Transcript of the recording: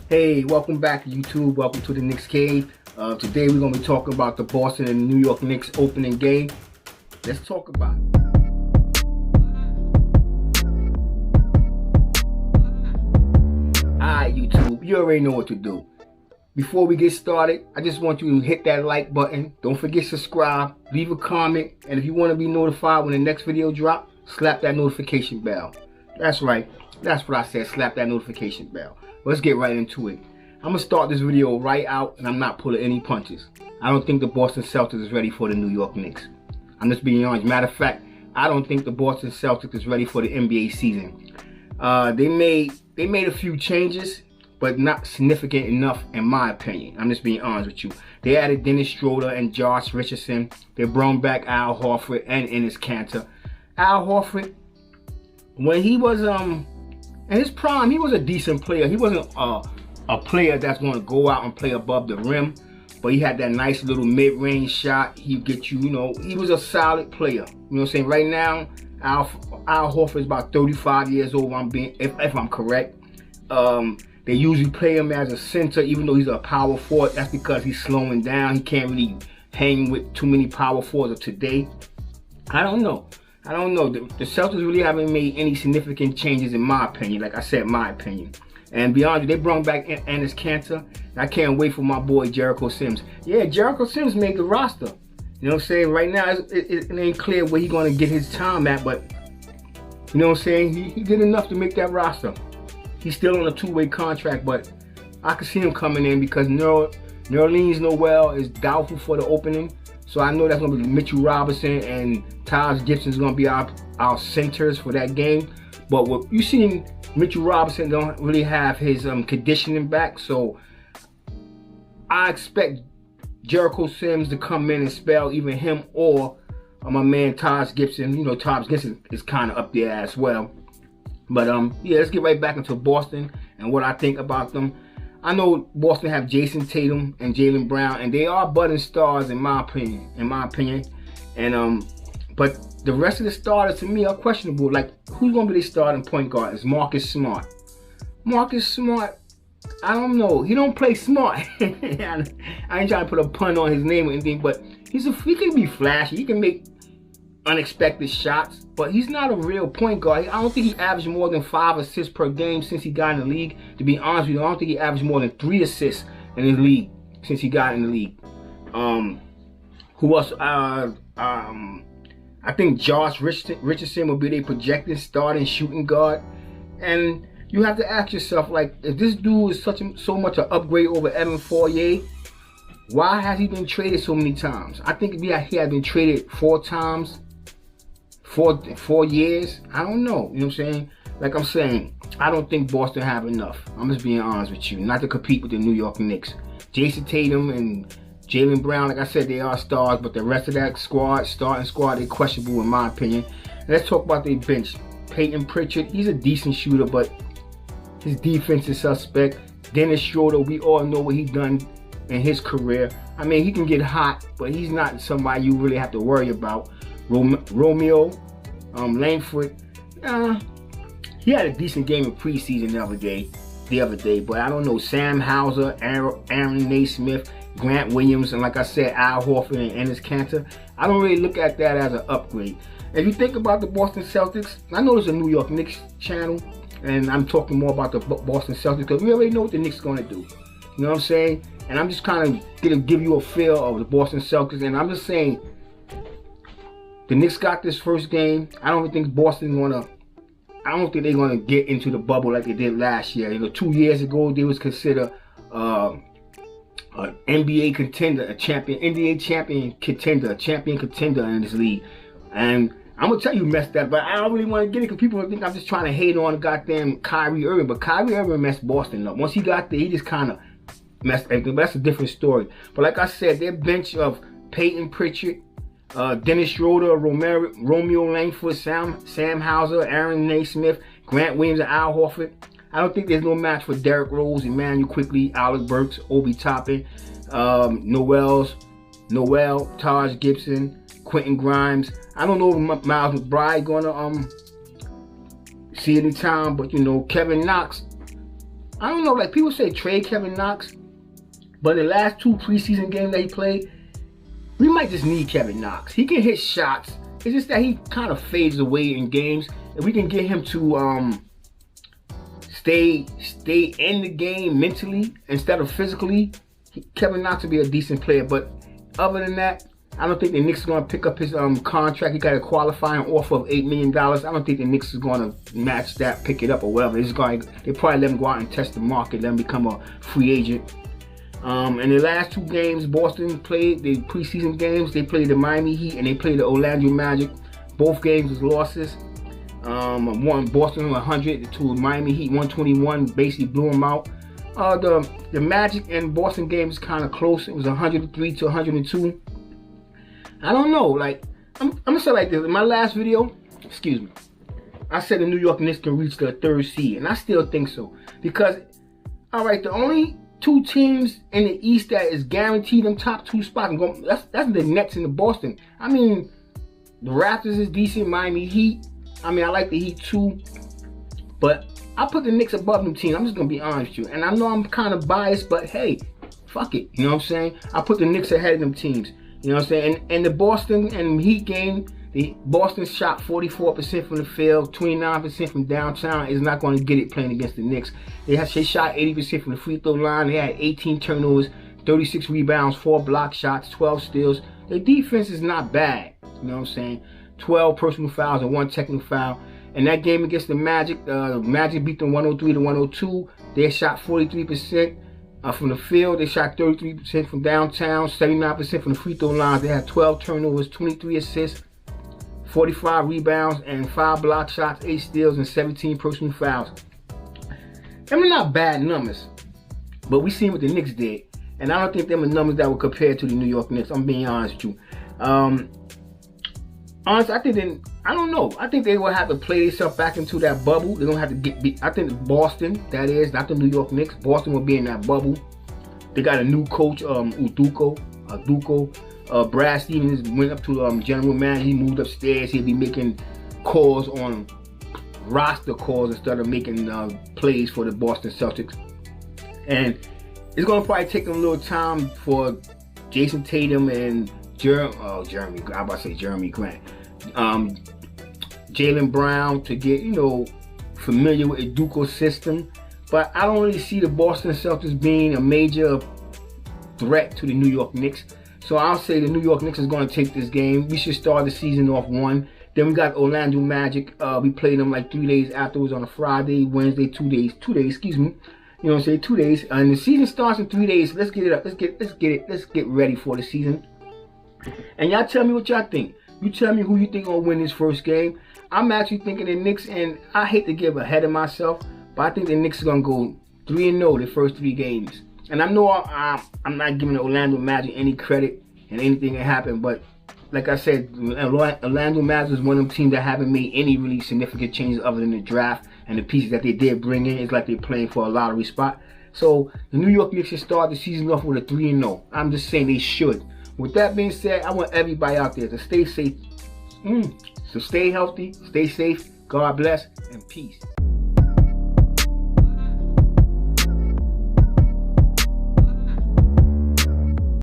Hey, welcome back YouTube. Welcome to the Knicks Cave. Today we're going to be talking about the Boston and New York Knicks opening game. Let's talk about it. Alright YouTube, you already know what to do. Before we get started, I just want you to hit that like button. Don't forget to subscribe, leave a comment, and if you want to be notified when the next video drops, slap that notification bell. That's right, that's what I said, slap that notification bell. Let's get right into it. I'm going to start this video right out, and I'm not pulling any punches. I don't think the Boston Celtics is ready for the New York Knicks. I'm just being honest. Matter of fact, I don't think the Boston Celtics is ready for the NBA season. They made a few changes, but not significant enough in my opinion. I'm just being honest with you. They added Dennis Schroeder and Josh Richardson. They brought back Al Horford and Enes Kanter. Al Horford, when he was in his prime, he was a decent player. He wasn't a player that's going to go out and play above the rim, but he had that nice little mid-range shot. He'd get you, he was a solid player. You know what I'm saying? Right now, Al Horford is about 35 years old, if I'm correct. They usually play him as a center, even though he's a power forward. That's because he's slowing down. He can't really hang with too many power forwards of today. I don't know. The Celtics really haven't made any significant changes in my opinion. Like I said, my opinion. And beyond you, they brought back Enes Kanter. I can't wait for my boy Jericho Sims. Yeah, Jericho Sims made the roster. You know what I'm saying? Right now, it ain't clear where he's going to get his time at, but you know what I'm saying? He did enough to make that roster. He's still on a two-way contract, but I could see him coming in because Nerlens Noel is doubtful for the opening. So I know that's going to be Mitchell Robinson and Taj Gibson is going to be our centers for that game. But what you seen, Mitchell Robinson don't really have his conditioning back. So I expect Jericho Sims to come in and spell even him or my man Taj Gibson. You know, Taj Gibson is kind of up there as well. But yeah, let's get right back into Boston and what I think about them. I know Boston have Jason Tatum and Jaylen Brown, and they are budding stars in my opinion. And but the rest of the starters to me are questionable. Like, who's gonna be their starting point guard? Is Marcus Smart? Marcus Smart, I don't know. He don't play smart. I ain't trying to put a pun on his name or anything, but he can be flashy. He can make unexpected shots, but he's not a real point guard. I don't think he averaged more than 5 assists per game since he got in the league. To be honest with you, I don't think he averaged more than 3 assists in the league since he got in the league. Who else? I think Josh Richardson will be their projected starting shooting guard. And you have to ask yourself, like, if this dude is so much an upgrade over Evan Fournier, why has he been traded so many times? I think he had been traded 4 times. 4 years, I don't know. You know what I'm saying? Like I'm saying, I don't think Boston have enough. I'm just being honest with you. Not to compete with the New York Knicks. Jason Tatum and Jaylen Brown, like I said, they are stars, but the rest of that starting squad, they're questionable in my opinion. And let's talk about their bench. Peyton Pritchard, he's a decent shooter, but his defense is suspect. Dennis Schroeder, we all know what he's done in his career. I mean, he can get hot, but he's not somebody you really have to worry about. Romeo Langford, he had a decent game in preseason the other day, but I don't know. Sam Hauser, Aaron Naismith, Grant Williams, and like I said, Al Horford and Enes Kanter, I don't really look at that as an upgrade. If you think about the Boston Celtics, I know there's a New York Knicks channel, and I'm talking more about the Boston Celtics because we already know what the Knicks are going to do. You know what I'm saying? And I'm just kind of going to give you a feel of the Boston Celtics, and I'm just saying, the Knicks got this first game. I don't think they're gonna get into the bubble like they did last year. 2 years ago they was considered an NBA contender, a champion contender in this league. And I'm gonna tell you, messed up, but I don't really want to get it because people think I'm just trying to hate on goddamn Kyrie Irving. But Kyrie Irving messed Boston up. Once he got there, he just kind of messed everything. But that's a different story. But like I said, their bench of Peyton Pritchard, Dennis Schroeder, Romeo Langford, Sam Hauser, Aaron Naismith, Grant Williams, and Al Horford. I don't think there's no match for Derrick Rose, Emmanuel Quickly, Alec Burks, Obi Toppin, Noel, Taj Gibson, Quentin Grimes. I don't know if Miles McBride gonna see any time, but Kevin Knox, I don't know, like people say trade Kevin Knox, but the last 2 preseason games that he played, we might just need Kevin Knox. He can hit shots. It's just that he kind of fades away in games. If we can get him to stay in the game mentally instead of physically, Kevin Knox will be a decent player. But other than that, I don't think the Knicks are going to pick up his contract. He got a qualifying offer of $8 million. I don't think the Knicks is going to match that, pick it up or whatever. They probably let him go out and test the market, let him become a free agent. In the last 2 games, Boston played the preseason games. They played the Miami Heat and they played the Orlando Magic. Both games was losses. Boston 100 to Miami Heat 121. Basically blew them out. The Magic and Boston game was kind of close. It was 103 to 102. I don't know. Like I'm gonna say like this. In my last video, excuse me, I said the New York Knicks can reach the 3rd seed, and I still think so. Because all right, the only 2 teams in the East that is guaranteed them top 2 spots, that's the Nets and the Boston. I mean, the Raptors is decent. Miami Heat. I mean, I like the Heat too, but I put the Knicks above them teams. I'm just gonna be honest with you, and I know I'm kind of biased, but hey, fuck it. You know what I'm saying? I put the Knicks ahead of them teams. You know what I'm saying? And the Boston and Heat game, the Boston shot 44% from the field, 29% from downtown. Is not going to get it playing against the Knicks. They shot 80% from the free throw line. They had 18 turnovers, 36 rebounds, 4 block shots, 12 steals. Their defense is not bad. You know what I'm saying? 12 personal fouls and 1 technical foul. And that game against the Magic beat them 103 to 102. They shot 43%. From the field. They shot 33% from downtown, 79% from the free throw lines. They had 12 turnovers, 23 assists, 45 rebounds, and 5 block shots, 8 steals, and 17 personal fouls. Them are not bad numbers, but we seen what the Knicks did, and I don't think them are numbers that were compared to the New York Knicks. I'm being honest with you. Honestly, I don't know. I think they will have to play themselves back into that bubble. They're going to have to get beat. I think Boston, that is, not the New York Knicks. Boston will be in that bubble. They got a new coach, Uduko. Brad Stevens went up to general manager. He moved upstairs. He'll be making calls on roster calls instead of making plays for the Boston Celtics. And it's going to probably take them a little time for Jason Tatum and Jeremy Grant. Jaylen Brown to get, familiar with Uduko's system. But I don't really see the Boston Celtics being a major threat to the New York Knicks. So I'll say the New York Knicks is going to take this game. We should start the season off 1. Then we got Orlando Magic. We played them like 3 days afterwards on a Friday, Wednesday, 2 days, excuse me. You know what I'm saying? 2 days. And the season starts in 3 days. Let's get it up. Let's get ready for the season. And y'all tell me what y'all think. You tell me who you think gonna win this first game. I'm actually thinking the Knicks, and I hate to give ahead of myself, but I think the Knicks are gonna go 3-0 the first 3 games. And I know I'm not giving the Orlando Magic any credit and anything that happened, but like I said, Orlando Magic is one of them teams that haven't made any really significant changes other than the draft and the pieces that they did bring in. It's like they're playing for a lottery spot. So the New York Knicks should start the season off with a 3-0. I'm just saying they should. With that being said, I want everybody out there to stay safe. So stay healthy, stay safe, God bless, and peace.